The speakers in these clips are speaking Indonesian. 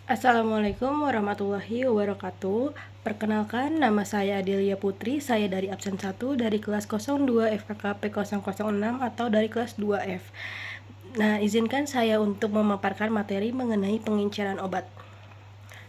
Assalamualaikum warahmatullahi wabarakatuh. Perkenalkan, nama saya Adelia Putri. Saya dari absen 1 dari kelas 02 FKKP 006 atau dari kelas 2F. Nah, izinkan saya untuk memaparkan materi mengenai pengincaran obat.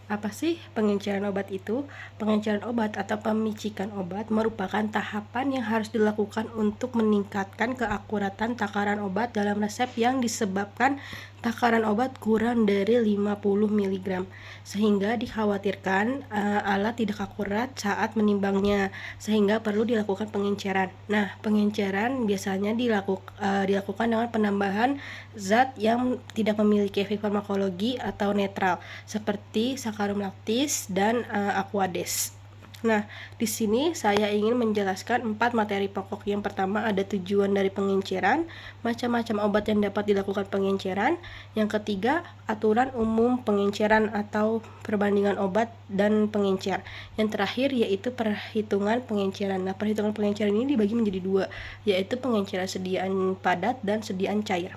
Apa sih pengenceran obat itu? Pengenceran obat atau pemicikan obat merupakan tahapan yang harus dilakukan untuk meningkatkan keakuratan takaran obat dalam resep yang disebabkan takaran obat kurang dari 50 mg, sehingga dikhawatirkan alat tidak akurat saat menimbangnya, sehingga perlu dilakukan pengenceran. Nah, pengenceran biasanya dilakukan dengan penambahan zat yang tidak memiliki efek farmakologi atau netral, seperti sakarum laktis dan aquades. Nah, di sini saya ingin menjelaskan 4 materi pokok. Yang pertama ada tujuan dari pengenceran, macam-macam obat yang dapat dilakukan pengenceran. Yang ketiga, aturan umum pengenceran atau perbandingan obat dan pengencer. Yang terakhir yaitu perhitungan pengenceran. Nah, perhitungan pengenceran ini dibagi menjadi dua, yaitu pengenceran sediaan padat dan sediaan cair.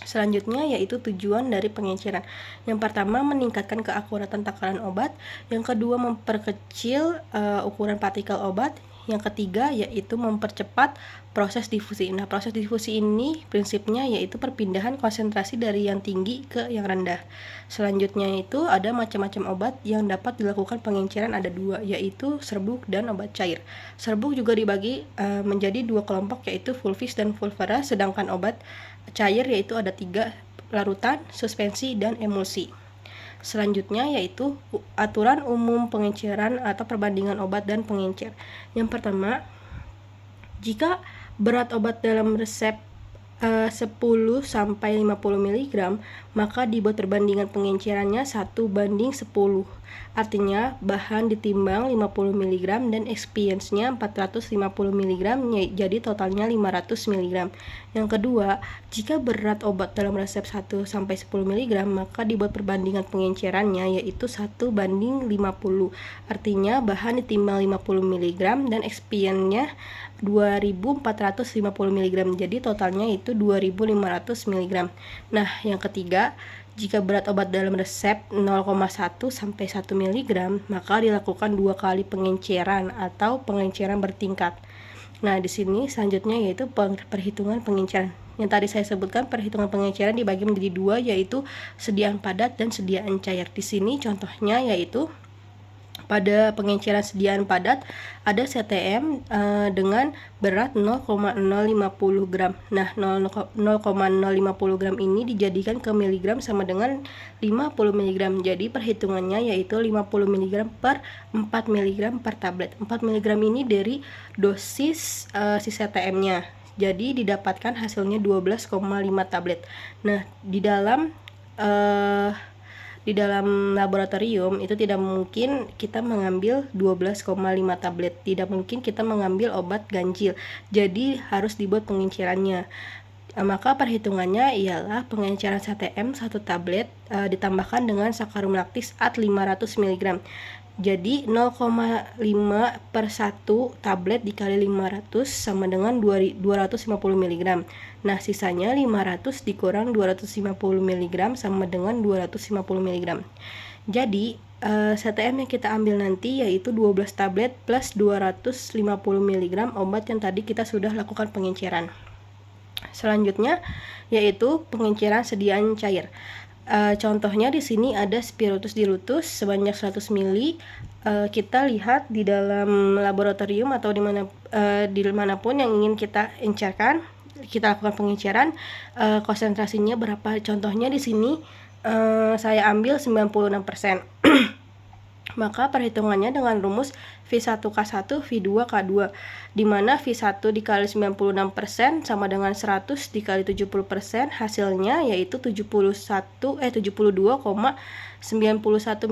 Selanjutnya yaitu tujuan dari pengenceran. Yang pertama, meningkatkan keakuratan takaran obat. Yang kedua, memperkecil ukuran partikel obat. Yang ketiga yaitu mempercepat proses difusi. Nah, proses difusi ini prinsipnya yaitu perpindahan konsentrasi dari yang tinggi ke yang rendah. Selanjutnya itu ada macam-macam obat yang dapat dilakukan pengenceran, ada dua, yaitu serbuk dan obat cair. Serbuk juga dibagi menjadi dua kelompok, yaitu fulvis dan fulvera, sedangkan obat cair yaitu ada 3, larutan, suspensi, dan emulsi. Selanjutnya yaitu aturan umum pengenceran atau perbandingan obat dan pengencer. Yang pertama, jika berat obat dalam resep 10 sampai 50 mg, maka dibuat perbandingan pengencerannya 1:10. Artinya bahan ditimbang 50 mg dan expience-nya 450 mg, jadi totalnya 500 mg. Yang kedua, jika berat obat dalam resep 1 sampai 10 mg, maka dibuat perbandingan pengencerannya yaitu 1:50. Artinya bahan ditimbang 50 mg dan expience-nya 2450 mg, jadi totalnya itu 2500 mg. Nah, yang ketiga, jika berat obat dalam resep 0,1 sampai 1 mg, maka dilakukan 2 kali pengenceran atau pengenceran bertingkat. Nah, di sini selanjutnya yaitu perhitungan pengenceran. Yang tadi saya sebutkan, perhitungan pengenceran dibagi menjadi dua, yaitu sediaan padat dan sediaan cair. Di sini contohnya yaitu pada pengenceran sediaan padat ada CTM dengan berat 0,050 gram. Nah, 0,050 gram ini dijadikan ke miligram sama dengan 50 mg. Jadi perhitungannya yaitu 50 mg per 4 mg per tablet. 4 mg ini dari dosis si CTM-nya. Jadi didapatkan hasilnya 12,5 tablet. Nah, di dalam laboratorium itu tidak mungkin kita mengambil 12,5 tablet, tidak mungkin kita mengambil obat ganjil, jadi harus dibuat pengencerannya. Maka perhitungannya ialah pengenceran CTM 1 tablet ditambahkan dengan sakarum laktis at 500 mg. Jadi 0,5 per 1 tablet dikali 500 sama dengan 250 mg. Nah, sisanya 500 dikurang 250 mg sama dengan 250 mg. Jadi CTM yang kita ambil nanti yaitu 12 tablet plus 250 mg obat yang tadi kita sudah lakukan pengenceran. Selanjutnya yaitu pengenceran sediaan cair. Contohnya di sini ada Spirotus dilutus sebanyak 100 ml. Kita lihat di dalam laboratorium atau dimanapun yang ingin kita encerkan, kita lakukan pengenceran, konsentrasinya berapa. Contohnya di sini saya ambil 96%. Maka perhitungannya dengan rumus V1K1 V2K2, di mana V1 dikali 96% sama dengan 100 dikali 70%, hasilnya yaitu 72,91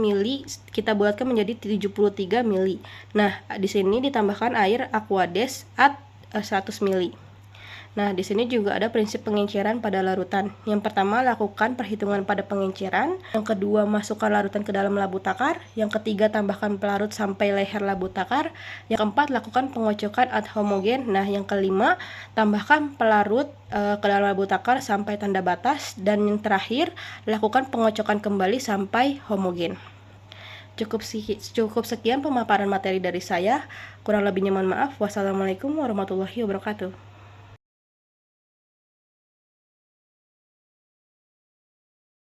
mili, kita buatkan menjadi 73 mili. Nah, di sini ditambahkan air aquades at 100 mili. Nah, di sini juga ada prinsip pengenceran pada larutan. Yang pertama, lakukan perhitungan pada pengenceran. Yang kedua, masukkan larutan ke dalam labu takar. Yang ketiga, tambahkan pelarut sampai leher labu takar. Yang keempat, lakukan pengocokan ad homogen. Nah, yang kelima, tambahkan pelarut ke dalam labu takar sampai tanda batas. Dan yang terakhir, lakukan pengocokan kembali sampai homogen. Cukup sekian pemaparan materi dari saya. Kurang lebihnya mohon maaf. Wassalamualaikum warahmatullahi wabarakatuh.